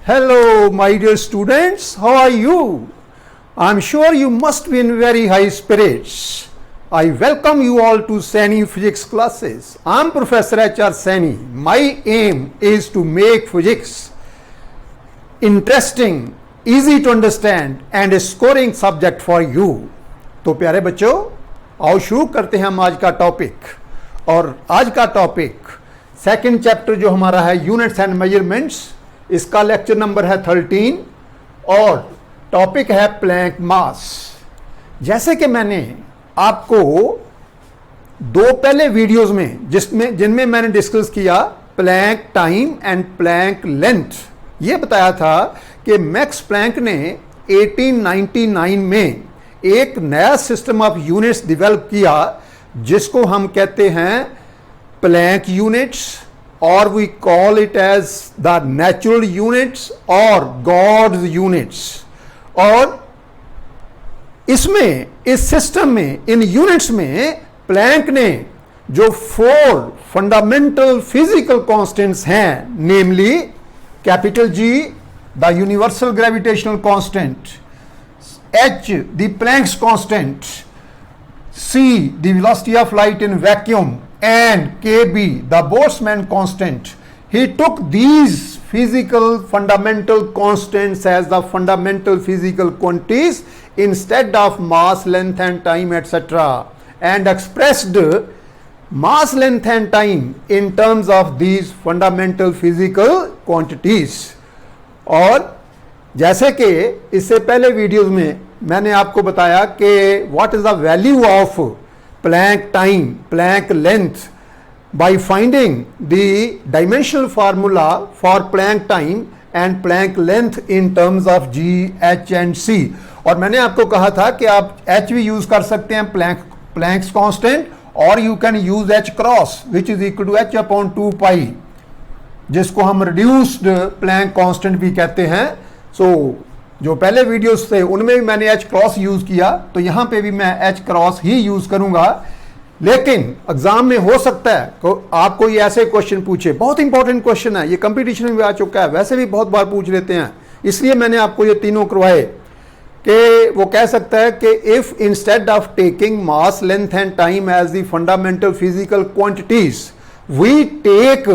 Hello, my dear students. How are you? I'm sure you must be in very high spirits. I welcome you all to Saini Physics classes. I'm Professor H.R. Saini. My aim is to make physics interesting, easy to understand and a scoring subject for you. तो प्यारे बच्चों, आओ शुरू करते हैं हम आज का टॉपिक। और आज का टॉपिक सेकंड चैप्टर जो हमारा है यूनिट्स एंड मेजरमेंट्स, इसका लेक्चर नंबर है 13 और टॉपिक है प्लैंक मास। जैसे कि मैंने आपको दो पहले वीडियोस में जिनमें मैंने डिस्कस किया Planck time and Planck length, ये बताया था कि मैक्स प्लैंक ने 1899 में एक नया सिस्टम ऑफ यूनिट्स डेवलप किया जिसको हम कहते हैं प्लैंक यूनिट्स, और we call it as the natural units और गॉड्स यूनिट्स। और इसमें, इस सिस्टम में, इन यूनिट्स में प्लैंक ने जो 4 फंडामेंटल फिजिकल कांस्टेंट्स हैं, namely capital G the universal gravitational constant, H the Planck's constant, C the velocity of light in vacuum, and Kb the Boltzmann constant. He took these physical fundamental constants as the fundamental physical quantities instead of mass, length and time etc., and expressed mass, length and time in terms of these fundamental physical quantities. और जैसे कि इससे पहले videos में मैंने आपको बताया कि what is the value of Planck time, Planck length by finding the dimensional formula for Planck time and Planck length in terms of G, H and C. और मैंने आपको कहा था कि आप एच भी यूज कर सकते हैं प्लैंक्स कांस्टेंट, और you can use h cross which is equal to h upon 2 pi, जिसको हम रिड्यूस्ड प्लैंक कांस्टेंट भी कहते हैं। सो जो पहले वीडियोस थे उनमें भी मैंने एच क्रॉस यूज किया, तो यहां पे भी मैं एच क्रॉस ही यूज करूंगा। लेकिन एग्जाम में हो सकता है तो आपको ये ऐसे क्वेश्चन पूछे, बहुत इंपॉर्टेंट क्वेश्चन है, ये कंपटीशन में भी आ चुका है, वैसे भी बहुत बार पूछ लेते हैं, इसलिए मैंने आपको ये तीनों करवाए कि वो कह सकता है कि if instead of taking mass, length and time as the fundamental physical quantities we take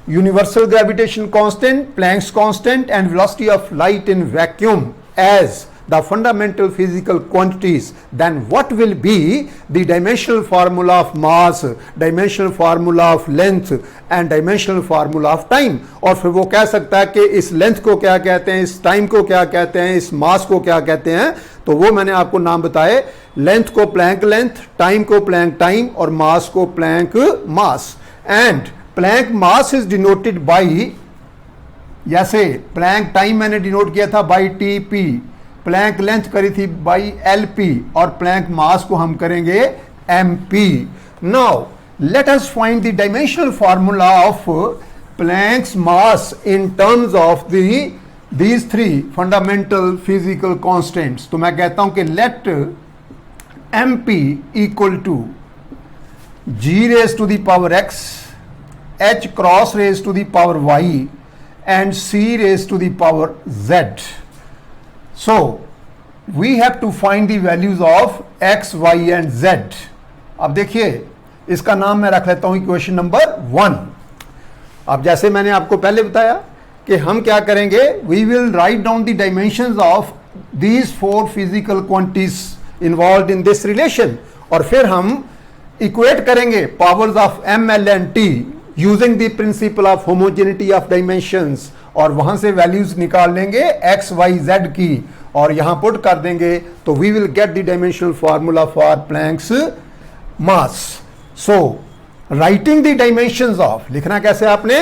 universal gravitation constant, Planck's constant and velocity of light in vacuum as the fundamental physical quantities, then what will be the dimensional formula of mass, dimensional formula of length and dimensional formula of time। और फिर वो कह सकता है कि इस length को क्या कहते हैं, इस टाइम को क्या कहते हैं, इस मास को क्या कहते हैं। तो वो मैंने आपको नाम बताए, लेंथ को प्लैंक लेंथ, टाइम को प्लैंक टाइम और मास को Planck mass. And Planck mass is denoted by, जैसे प्लैंक टाइम मैंने डिनोट किया था बाई टीपी, प्लैंक लेंथ करी थी बाई एलपी, और प्लैंक मास को हम करेंगे MP. Now let us find the dimensional formula of Planck's mass in terms of these 3 fundamental physical constants. तो मैं कहता हूं कि let MP equal to ji raise to the power x, h cross raised to the power y and c raised to the power z. So we have to find the values of x, y and z. अब देखिए इसका नाम मैं रख लेता हूं equation number 1। अब जैसे मैंने आपको पहले बताया कि हम क्या करेंगे, we will write down the dimensions of these 4 physical quantities involved in this relation, और फिर हम इक्वेट करेंगे powers of m, l and t using the principle of homogeneity of dimensions, और वहां से वैल्यूज निकाल लेंगे एक्स, वाई, जेड की और यहां पुट कर देंगे, तो we will get the dimensional formula for Planck's mass. So writing the dimensions of, लिखना कैसे आपने,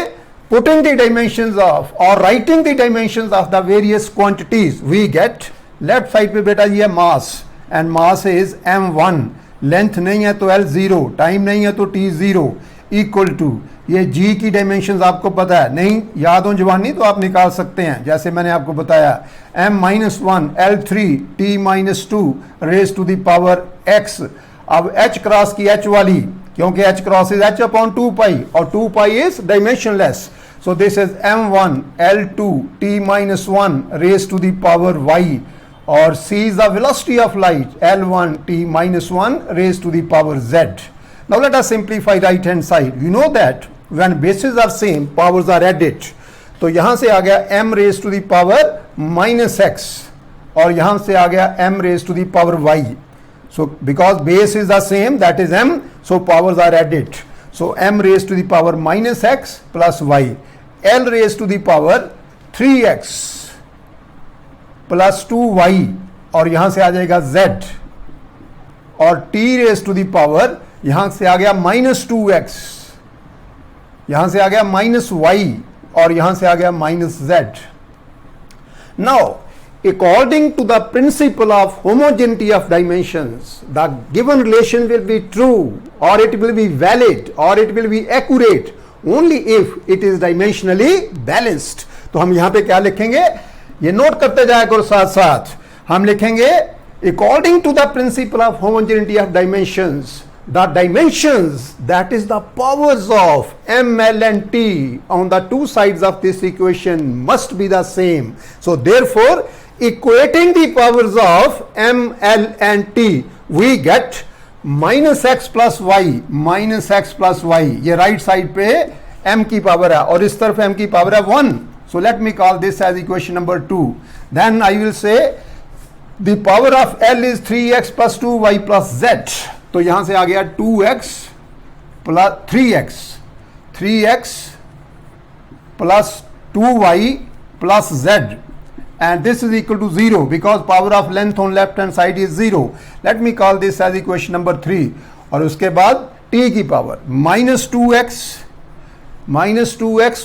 पुटिंग द डायमेंशंस ऑफ और writing the dimensions of the various quantities, we get left side पे बेटा ये mass, and mass is m1, length नहीं है तो l0, टाइम नहीं है तो t0, इक्वल टू ये जी की डायमेंशंस आपको पता है, नहीं याद हो जवानी तो आप निकाल सकते हैं, जैसे मैंने आपको बताया m-1 l3 t-2 raise to the power x। अब h क्रॉस की h वाली, क्योंकि h cross is h upon 2 pi और 2 pi is dimensionless, So this is m1 L2 t minus 1 raised to the power y, or c is the velocity of light, L1 t minus 1 raised to the power z. Now let us simplify right hand side. You know that when bases are same, powers are added. तो यहां से आ गया m raised to the power minus x, और यहां से आ गया m raised to the power y. So because base is the same, that is m, so powers are added. So m raised to the power minus x plus y, L raised to the power 3x plus 2y, और यहां से आ जाएगा z, और t raised to the power यहां से आ गया minus 2x, यहां से आ गया minus y, और यहां से आ गया minus z. Now, according to the principle of homogeneity of dimensions, the given relation will be true, or it will be valid, or it will be accurate only if it is dimensionally balanced. तो हम यहां पे क्या लिखेंगे, ये note करते जाए करो साथ साथ. हम लिखेंगे according to the principle of homogeneity of dimensions, the dimensions, that is the powers of m, l and t on the two sides of this equation must be the same. So therefore, equating the powers of m, l and t, we get minus x plus y, minus x plus y. ये right side पे m की power है और इस तरफ m की power है 1. So let me call this as equation number 2. Then I will say the power of L is 3x plus 2y plus z. तो यहां से आ गया 2x plus 3x plus 2y plus z, and this is equal to 0 because power of length on left hand side is 0. Let me call this as equation number 3. और उसके बाद t की power minus 2x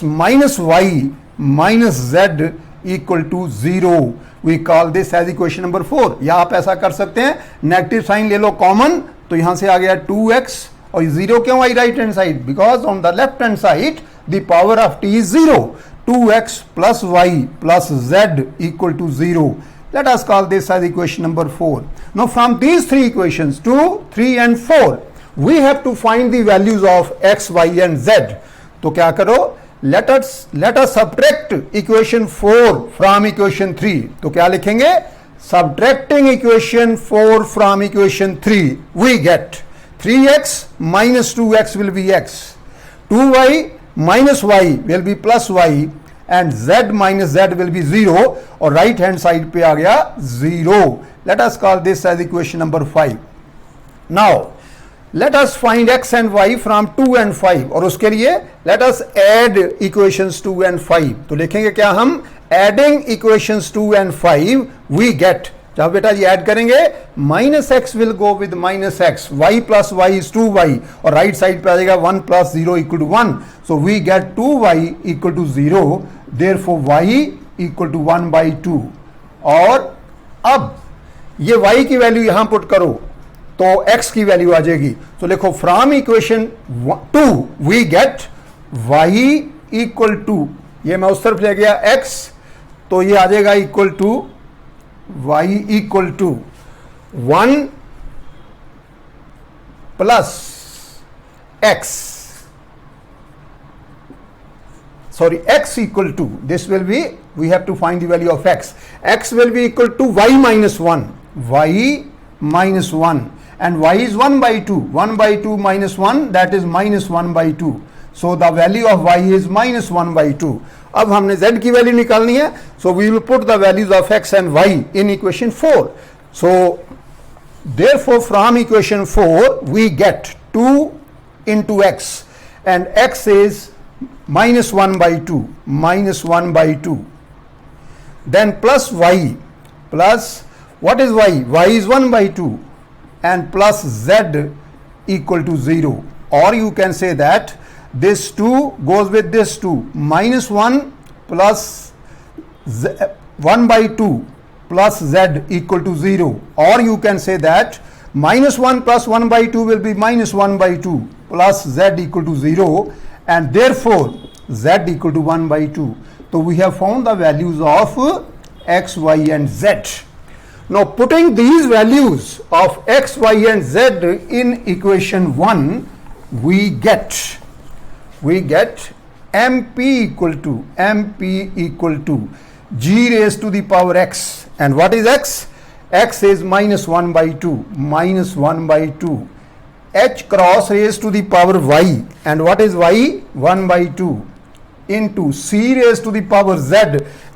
minus y minus z equal to 0. We call this as equation number 4. या आप ऐसा कर सकते हैं, नेगेटिव साइन ले लो कॉमन, तो यहां से आ गया 2x, और 0 क्यों आई right hand side, because on the left hand side the power of t is 0. 2x plus y plus z equal to 0. Let us call this as equation number 4. Now from these three equations 2, 3 and 4, we have to find the values of x, y and z. तो क्या करो, let us subtract equation 4 from equation 3. तो क्या लिखेंगे, subtracting equation 4 from equation 3, we get 3x minus 2x will be x, 2y minus y will be plus y, and z minus z will be 0, और right hand side पे आ गया 0. Let us call this as equation number 5. Now let us find x and y from 2 and 5, और उसके लिए let us add equations 2 and 5. तो लिखेंगे क्या हम, adding equations 2 and 5 we get, जब बेटा ये ऐड करेंगे minus x will go with minus x, y plus y is 2y, और राइट साइड पे आ जाएगा 1 plus 0 equal to 1. So we get 2y equal to 0, therefore y equal to 1 by 2. और अब ये y की वैल्यू यहां पुट करो तो x की वैल्यू आ जाएगी. तो लिखो from equation 2 we get y equal to, ये मैं उस तरफ ले गया x, तो ये आ जाएगा equal to y equal to 1 plus x, sorry, x equal to, this will be, we have to find the value of x. X will be equal to y minus 1, y minus 1, and y is 1 by 2. 1 by 2 minus 1, that is minus 1 by 2. So the value of y is minus 1 by 2. अब हमने z की value निकालनी है, so we will put the values of x and y in equation 4. So therefore from equation 4 we get 2 into x, and x is minus 1 by 2, minus 1 by 2. Then plus y, plus what is y? Y is 1 by 2, and plus z equal to 0. Or you can say that this 2 goes with this 2, minus 1 plus 1 by 2 plus z equal to 0. Or you can say that minus 1 plus 1 by 2 will be minus 1 by 2 plus z equal to 0, and therefore z equal to 1 by 2. So we have found the values of x, y and z. Now putting these values of x, y and z in equation 1, we get mp equal to g raised to the power x, and what is x? X is minus 1 by 2, h cross raised to the power y, and what is y? 1 by 2 into c raised to the power z,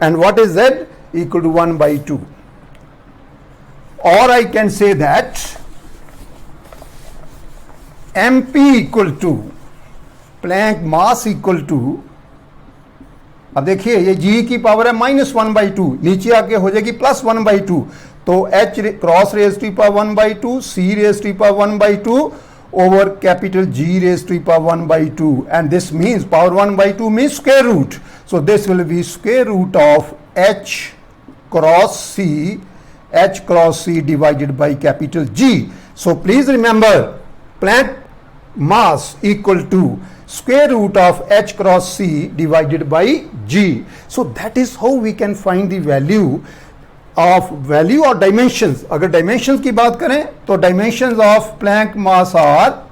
and what is z? Equal to 1 by 2. Or I can say that mp equal to Planck mass equal to, अब देखिए ये g की power है minus 1 by 2, नीचे आके हो जाएगी plus 1 by 2, तो h cross raise to power 1 by 2, c raise to power 1 by 2 over capital G raised to the power 1 by 2, and this means power 1 by 2 means square root, so this will be square root of h cross c divided by capital G. So please remember, Planck mass equal to square root of h cross c divided by G. So that is how we can find the value or dimensions. अगर dimensions की बात करें तो dimensions of Planck mass are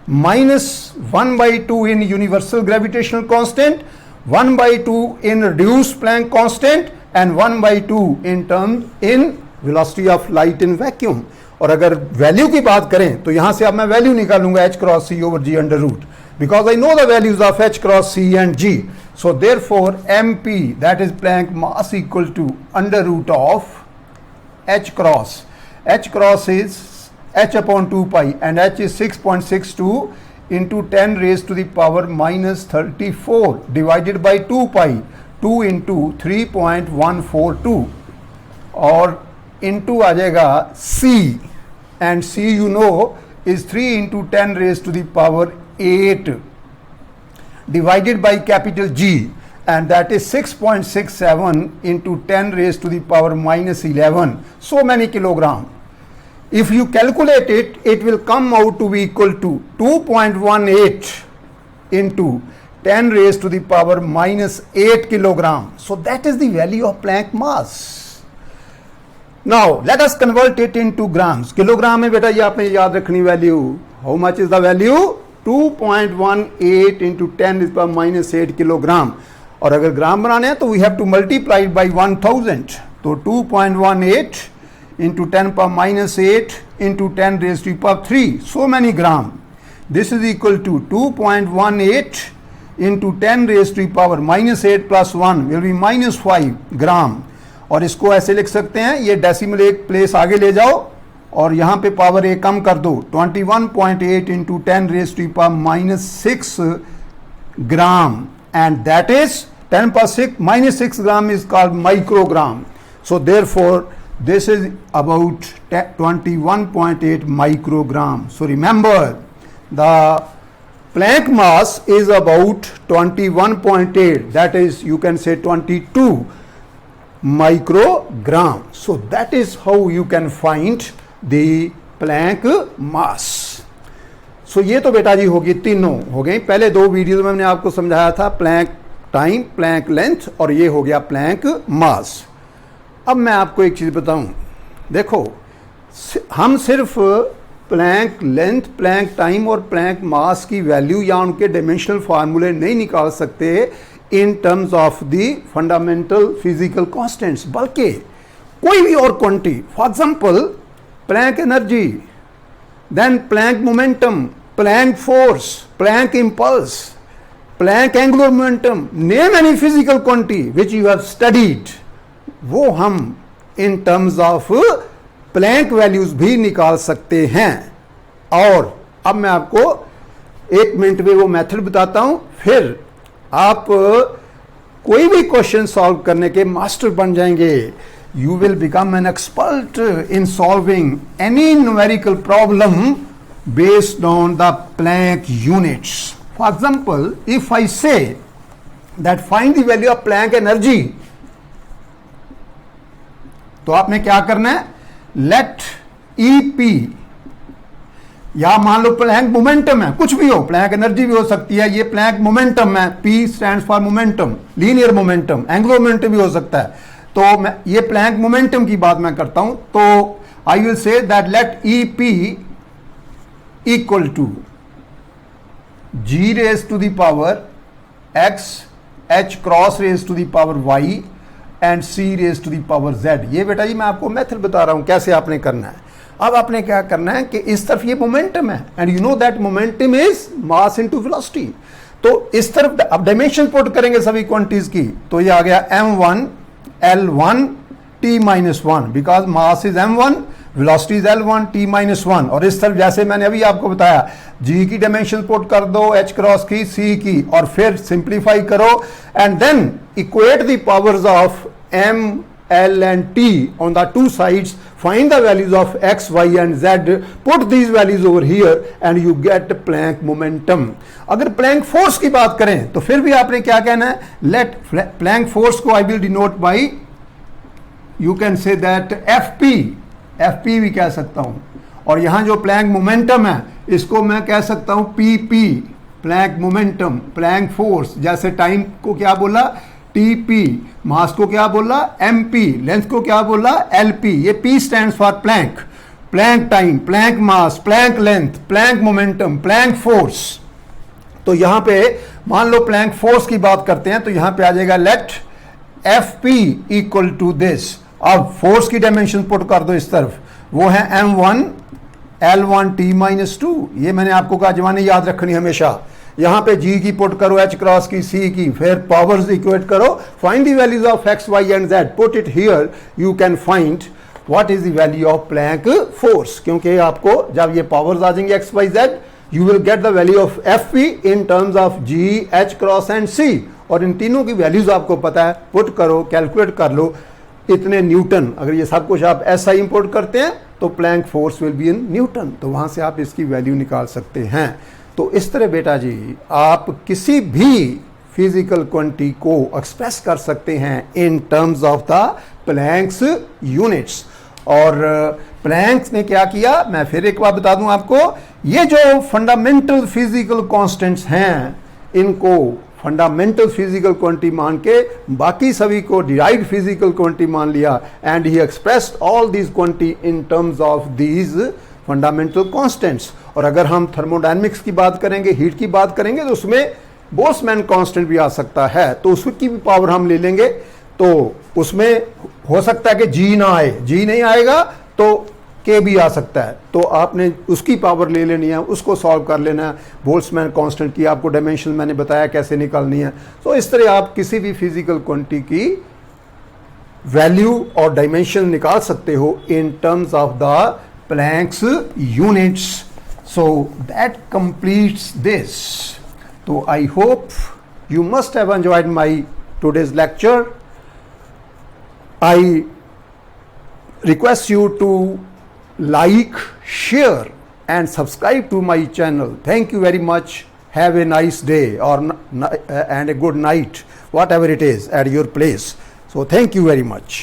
minus 1 by 2 in universal gravitational constant, 1 by 2 in reduced Planck constant, and 1 by 2 in velocity of light in vacuum. और अगर value की बात करें तो यहां से अब मैं वैल्यू निकालूंगा h cross c over g under root, because I know the values of h cross c and g. So therefore mp, that is Planck mass, equal to under root of h cross. H cross is h upon 2 pi, and h is 6.62 into 10 raised to the power minus 34 divided by 2 pi, 2 into 3.142, और into आ जाएगा c, and c you know is 3 into 10 raised to the power 8 divided by capital G, and that is 6.67 into 10 raised to the power minus 11, so many kilogram. If you calculate it, it will come out to be equal to 2.18 into 10 raised to the power minus 8 kilogram. So that is the value of Planck mass. Now let us convert it into grams. Kilogram में बेटा ये आपने याद रखनी value. How much is the value? 2.18 into 10 is power minus 8 kilogram. और अगर ग्राम बनाने हैं तो we have to multiply it by 1000. तो 2.18 into 10 power minus 8 into 10 raised to power 3. So many gram. This is equal to 2.18 into 10 raised to power minus 8 plus 1 will be minus 5 gram. और इसको ऐसे लिख सकते हैं, ये डेसिमल एक place आगे ले जाओ और यहाँ पे पावर एक कम कर दो, 21.8 into 10 raised to power minus 6 gram, and that is 10 power 6 minus 6 gram is called microgram. So therefore this is about 21.8 microgram. So remember, the Planck mass is about 21.8, that is you can say 22 microgram. So that is how you can find the Planck mass. So ये तो बेटा जी होगी, तीनों हो गई. पहले दो video में मैंने आपको समझाया था Planck टाइम, Planck लेंथ, और ये हो गया Planck मास. अब मैं आपको एक चीज़ बताऊं, देखो हम सिर्फ Planck लेंथ, Planck टाइम और Planck मास की वैल्यू या उनके डायमेंशनल फार्मूले नहीं निकाल सकते in terms of the fundamental physical constants, बल्कि कोई भी और quantity, for example Planck energy, then Planck momentum, Planck force, Planck impulse, Planck angular momentum, name any physical quantity which you have studied, वो हम इन टर्म्स ऑफ Planck values भी निकाल सकते हैं. और अब मैं आपको एक मिनट में वो मेथड बताता हूं, फिर आप कोई भी क्वेश्चन सॉल्व करने के मास्टर बन जाएंगे. You will become an expert in solving any numerical problem based on the Planck units. For example, if I say that find the value of Planck energy, तो आपने क्या करना है, let EP, या मान लो Planck मोमेंटम है, कुछ भी हो, Planck एनर्जी भी हो सकती है, ये Planck मोमेंटम है, P stands for momentum, linear momentum, angular momentum भी हो सकता है. तो मैं ये Planck मोमेंटम की बात मैं करता हूं, तो I will say that let EP equal to G raise to the power x h cross raise to the power y and c raise to the power z। ये बेटा जी मैं आपको मेथड बता रहा हूं कैसे आपने करना है। अब आपने क्या करना है कि इस तरफ ये मोमेंटम है and you know that momentum is mass into velocity. तो इस तरफ अब डायमेंशन पुट करेंगे सभी क्वांटिटीज की, तो ये आ गया m1 l1 t-1 because mass is m1, velocity is l1 t-1। और इस तरफ जैसे मैंने अभी आपको बताया g की डायमेंशन पुट कर दो, h क्रॉस की, c की, और फिर सिंप्लीफाई करो and then equate the powers of m L and T on the two sides, find the values of x, y and z, put these values over here and you get Planck momentum। अगर Planck force की बात करें तो फिर भी आपने क्या कहना है, let Planck force को I will denote by, you can say that FP भी कह सकता हूं, और यहां जो Planck momentum है इसको मैं कह सकता हूं PP, Planck momentum, Planck force। जैसे टाइम को क्या बोला TP, मास को क्या बोला MP, लेंथ को क्या बोला LP। ये P stands for Planck, Planck time, Planck mass, Planck length, Planck momentum, Planck force. तो यहां पे मान लो प्लैंक फोर्स की बात करते हैं तो यहां पे आ जाएगा let FP equal to this. अब फोर्स की डायमेंशन पुट कर दो इस तरफ, वो है m1 l1 t-2। ये मैंने आपको कहा जवानी याद रखनी हमेशा। यहां पे g की पुट करो, h क्रॉस की, c की, फिर पावर्स इक्वेट करो, find the values of x, y and z, put it here, you can find what is the value of Planck force. क्योंकि आपको जब ये पावर्स आ जाएंगे x, y, z, you will get the value of Fp in terms of g, h cross and c। और इन तीनों की values आपको पता है, पुट करो, कैलकुलेट कर लो, इतने न्यूटन। अगर ये सब कुछ आप ऐसा इंपोर्ट करते हैं तो Planck force will be in newton, तो वहां से आप इसकी वैल्यू निकाल सकते हैं। तो इस तरह बेटा जी आप किसी भी फिजिकल क्वांटिटी को एक्सप्रेस कर सकते हैं in terms of the Planck's units. और प्लैंक्स ने क्या किया, मैं फिर एक बार बता दूं आपको, ये जो फंडामेंटल फिजिकल कांस्टेंट्स हैं इनको फंडामेंटल फिजिकल क्वांटिटी मान के बाकी सभी को डिराइव्ड फिजिकल क्वांटिटी मान लिया and he expressed all these quantity in terms of these fundamental constants. और अगर हम थर्मोडायनेमिक्स की बात करेंगे, हीट की बात करेंगे, तो उसमें बोल्ट्जमैन कांस्टेंट भी आ सकता है, तो उसकी भी पावर हम ले लेंगे। तो उसमें हो सकता है कि जी ना आए, जी नहीं आएगा तो के भी आ सकता है, तो आपने उसकी पावर ले लेनी है, उसको सॉल्व कर लेना है। बोल्ट्जमैन कांस्टेंट की आपको डायमेंशन मैंने बताया कैसे निकालनी है। तो इस तरह आप किसी भी फिजिकल क्वांटिटी की वैल्यू और डायमेंशन निकाल सकते हो in terms of the Planck's units. So that completes this. So I hope you must have enjoyed my today's lecture. I request you to like, share and subscribe to my channel. Thank you very much. Have a nice day or and a good night, whatever it is at your place. So thank you very much.